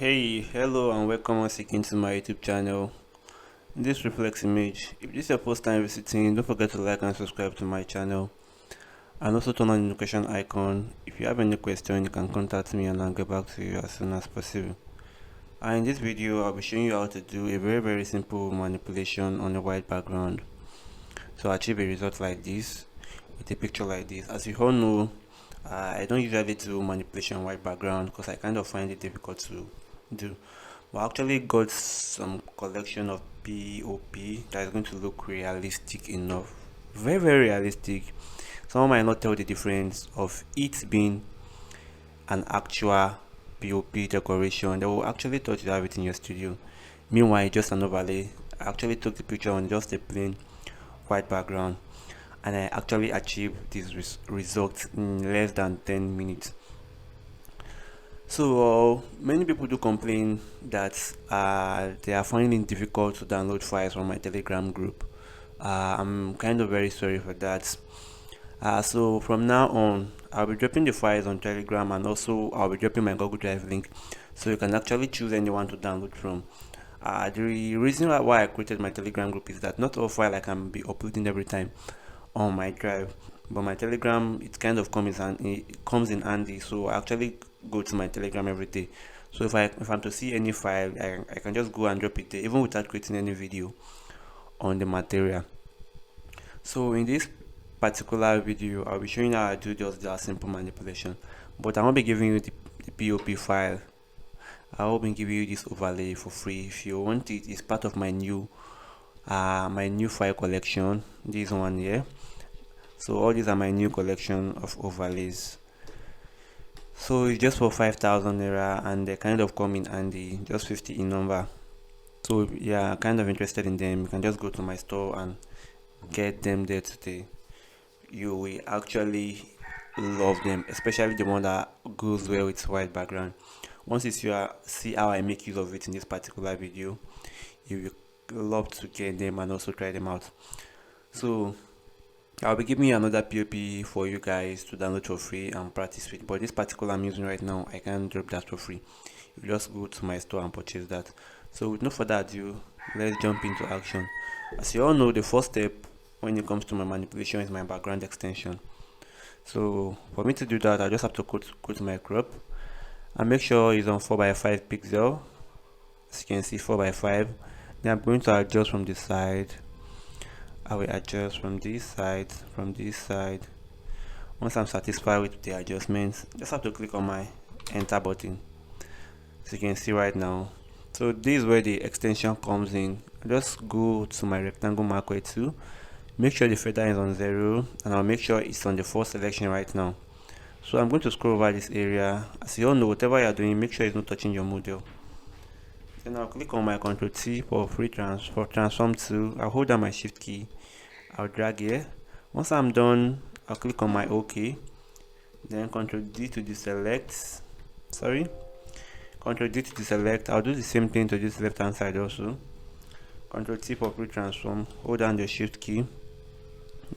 Hey, hello and welcome once again to my YouTube channel. In this reflex image, if this is your first time visiting, don't forget to like and subscribe to my channel and also turn on the notification icon. If you have any question, you can contact me and I'll get back to you as soon as possible. And in this video, I'll be showing you how to do a very simple manipulation on a white background to achieve a result like this with a picture like this. As you all know, I don't usually do manipulation on white background because I kind of find it difficult to do. But I actually got some collection of POP that is going to look realistic enough, very realistic. Someone might not tell the difference of it being an actual POP decoration. They will actually thought you have it in your studio. Meanwhile, just an overlay. I actually took the picture on just a plain white background and I actually achieved this result in less than 10 minutes. So many people do complain that they are finding it difficult to download files from my Telegram group. I'm kind of very sorry for that. So from now on, I'll be dropping the files on Telegram and also I'll be dropping my Google Drive link, so you can actually choose anyone to download from. The reason why I created my Telegram group is that not all files I can be uploading every time on my drive, but my Telegram, it kind of comes in handy, so I actually go to my Telegram every day. So if I'm to see any file, I can just go and drop it there even without creating any video on the material. So in this particular video, I'll be showing how I do just that simple manipulation, but I won't be giving you the POP file. I will be giving you this overlay for free. If you want it, it's part of my new file collection, this one here. So all these are my new collection of overlays. So it's just for 5,000 naira and they kind of come in handy, just 50 in number. So if you are kind of interested in them, you can just go to my store and get them there today. You will actually love them, especially the one that goes well with white background. Once you see how I make use of it in this particular video, you will love to get them and also try them out. So I'll be giving you another POP for you guys to download for free and practice with, but this particular I'm using right now, I can't drop that for free. You just go to my store and purchase that. So with no further ado, let's jump into action. As you all know, the first step when it comes to my manipulation is my background extension. So for me to do that, I just have to go to my crop and make sure it's on 4x5 pixel. As you can see, 4x5. Then I'm going to adjust from the side. I will adjust from this side. Once I'm satisfied with the adjustments, just have to click on my enter button. As you can see right now, so this is where the extension comes in. I just go to my rectangle marquee tool, make sure the feather is on 0, and I'll make sure it's on the first selection right now. So I'm going to scroll over this area. As you all know, whatever you're doing, make sure it's not touching your model. Then I'll click on my Ctrl T for transform tool. I'll hold down my shift key, I'll drag here. Once I'm done, I'll click on my OK, then Ctrl D to deselect. Ctrl D to deselect. I'll do the same thing to this left hand side also. Ctrl T for transform, hold down the shift key,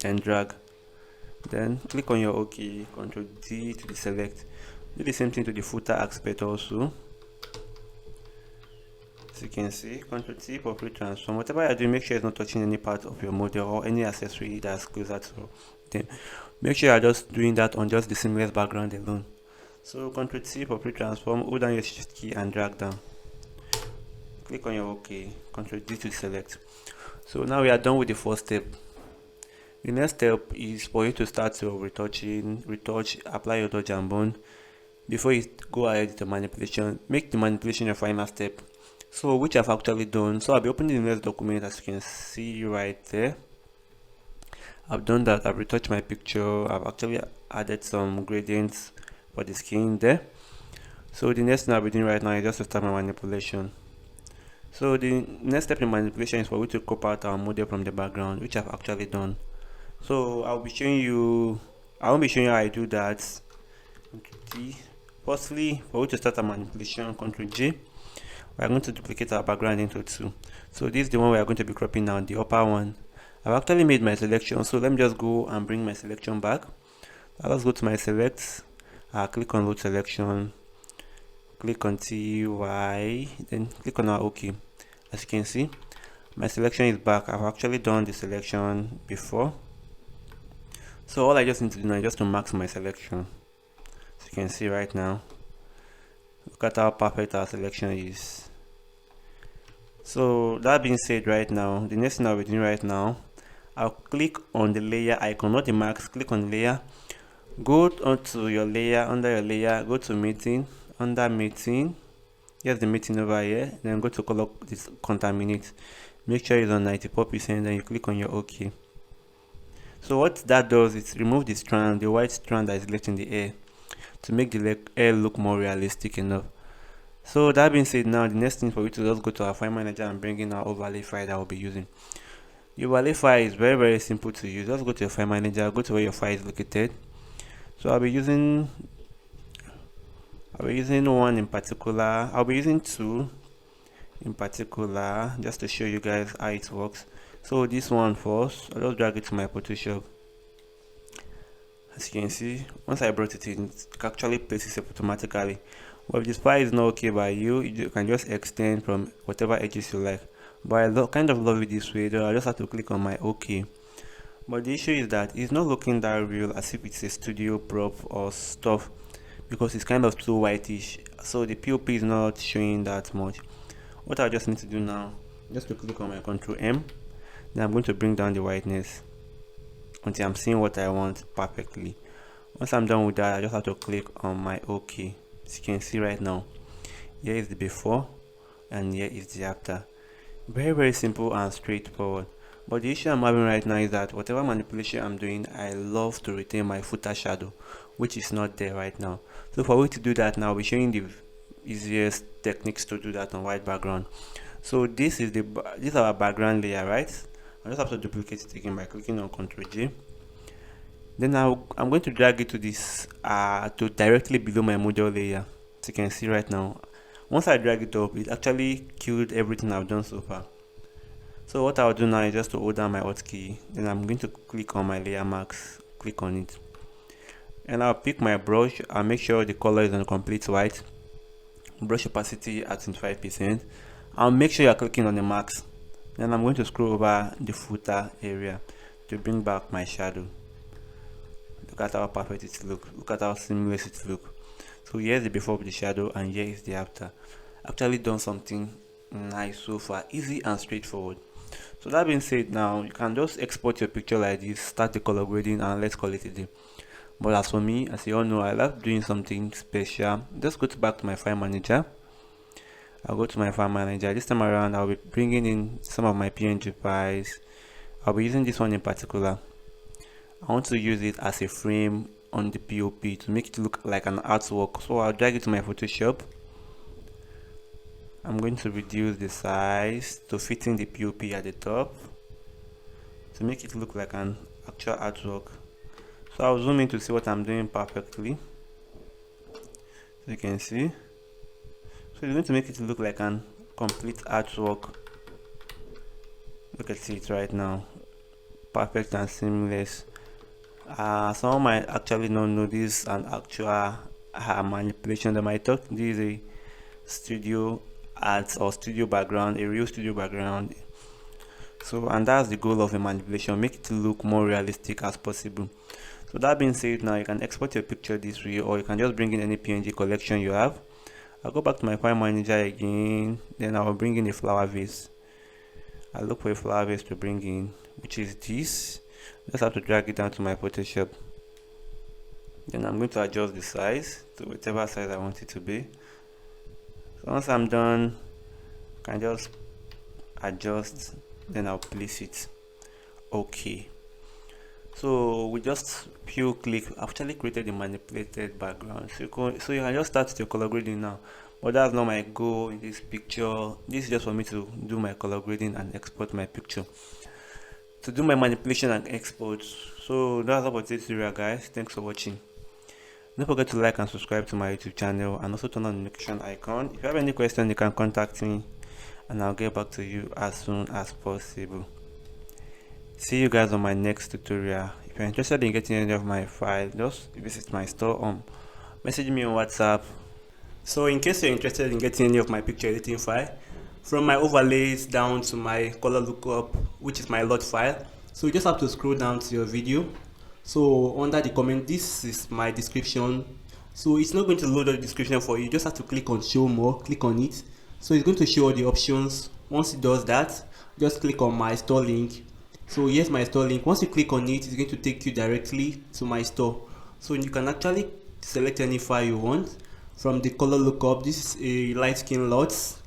then drag. Then click on your OK, Ctrl D to deselect. Do the same thing to the footer aspect also. As you can see, Ctrl T for transform. Whatever you do, make sure it's not touching any part of your model or any accessory that's closer to them. Make sure you're just doing that on just the seamless background alone. So Ctrl T for transform, hold down your shift key and drag down. Click on your OK, Ctrl D to select. So now we are done with the first step. The next step is for you to start your retouch, apply your dodge and bond. Before you go ahead with the manipulation, make the manipulation your final step. So which I've actually done. So I'll be opening the next document, as you can see right there. I've done that. I've retouched my picture. I've actually added some gradients for the skin there. So the next thing I'll be doing right now is just to start my manipulation. So the next step in manipulation is for we to crop out our model from the background, which I've actually done. So I won't be showing you how I do that. Ctrl T. Firstly, for we to start our manipulation, Ctrl J. We are going to duplicate our background into 2. So this is the one we are going to be cropping now, the upper one. I've actually made my selection, so let me just go and bring my selection back. Let's go to my select, click on load selection, click on TY, then click on our OK. As you can see, my selection is back. I've actually done the selection before, so all I just need to do now is just to max my selection. As you can see right now, look at how perfect our selection is. So that being said, right now, the next thing I'll be doing right now, I'll click on the layer icon, not the max. Click on layer, go onto your layer, under your layer, go to meeting, under meeting, here's the meeting over here, then go to color this contaminate, make sure it's on 94%, then you click on your OK. So what that does is remove the strand, the white strand that is left in the air, to make the air look more realistic enough. So that being said, now the next thing for you to just go to our file manager and bring in our overlay file that we'll be using. The overlay file is very simple to use. Just go to your file manager, go to where your file is located. So I'll be using one in particular. I'll be using two in particular just to show you guys how it works. So this one first, I'll just drag it to my Photoshop. As you can see, once I brought it in, it actually places it automatically. But if this file is not okay by you, you can just extend from whatever edges you like. But I kind of love it this way, though I just have to click on my OK. But the issue is that it's not looking that real, as if it's a studio prop or stuff, because it's kind of too whitish, so the POP is not showing that much. What I just need to do now, just to click on my Ctrl M, then I'm going to bring down the whiteness until I'm seeing what I want perfectly. Once I'm done with that, I just have to click on my OK. As you can see right now, here is the before and here is the after. Very simple and straightforward. But the issue I'm having right now is that whatever manipulation I'm doing, I love to retain my footer shadow, which is not there right now. So for me to do that now, I'll be showing the easiest techniques to do that on white background. So this is our background layer, right? I just have to duplicate it again by clicking on Ctrl J. Then I'm going to drag it to this to directly below my model layer. As you can see right now, once I drag it up, it actually killed everything I've done so far. So what I'll do now is just to hold down my hotkey, then I'm going to click on my layer mask, click on it, and I'll pick my brush. I'll make sure the color is on complete white, brush opacity at 25%. I'll make sure you're clicking on the mask. Then I'm going to scroll over the footer area to bring back my shadow. Look at how perfect it looks. Look at how seamless it looks. So here's the before of the shadow and here is the after. Actually done something nice so far, easy and straightforward. So that being said, now you can just export your picture like this, start the color grading, and let's call it a day. But as for me, as you all know, I love doing something special. Just go back to my file manager. I'll go to my file manager. This time around, I'll be bringing in some of my PNG files. I'll be using this one in particular. I want to use it as a frame on the POP to make it look like an artwork. So I'll drag it to my Photoshop. I'm going to reduce the size to fit in the POP at the top to make it look like an actual artwork. So I'll zoom in to see what I'm doing perfectly. So you can see. So you're going to make it look like an complete artwork. Look at it right now. Perfect and seamless. Someone might actually not know this an actual manipulation. They might talk this is a studio art or studio background, a real studio background. So, and that's the goal of a manipulation, make it look more realistic as possible. So that being said, now you can export your picture this way, or you can just bring in any PNG collection you have. I'll go back to my file manager again, then I'll bring in a flower vase. I'll look for a flower vase to bring in, which is this. Just have to drag it down to my Photoshop. Then I'm going to adjust the size to whatever size I want it to be. So once I'm done, I can just adjust, then I'll place it. Okay. So we just few click actually created the manipulated background. So you can just start your color grading now. But that's not my goal in this picture. This is just for me to do my color grading and export my picture. To do my manipulation and export. So that's about this tutorial, guys. Thanks for watching. Don't forget to like and subscribe to my YouTube channel and also turn on the notification icon. If you have any questions, you can contact me and I'll get back to you as soon as possible. See you guys on my next tutorial. If you're interested in getting any of my files, just visit my store, message me on WhatsApp So in case you're interested in getting any of my picture editing file, from my overlays down to my color lookup, which is my LUT file, so you just have to scroll down to your video. So under the comment, this is my description. So it's not going to load the description for you. You just have to click on show more, click on it. So it's going to show all the options. Once it does that, just click on my store link. So here's my store link. Once you click on it, it's going to take you directly to my store. So you can actually select any file you want. From the color lookup, this is a light skin LUTs.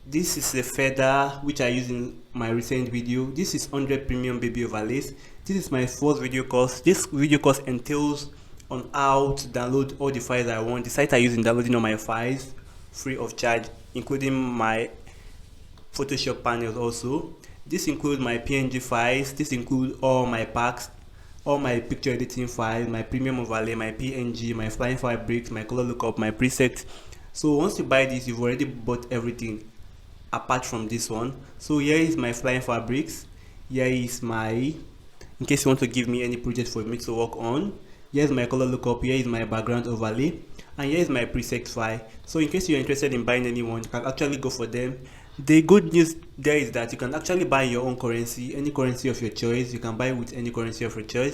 This is a feather which I use in my recent video. This is 100 premium baby overlays. This is my first video course. This video course entails on how to download all the files I want. The site I use in downloading all my files free of charge, including my Photoshop panels also. This includes my PNG files. This includes all my packs, all my picture editing files, my premium overlay, my PNG, my flying fabrics, my color lookup, my presets. So once you buy this, you've already bought everything apart from this one. So here is my flying fabrics. Here is my, in case you want to give me any project for me to work on. Here's my color lookup. Here is my background overlay, and here is my presets file. So in case you're interested in buying any one, you can actually go for them. The good news there is that you can actually buy your own currency, any currency of your choice. You can buy with any currency of your choice.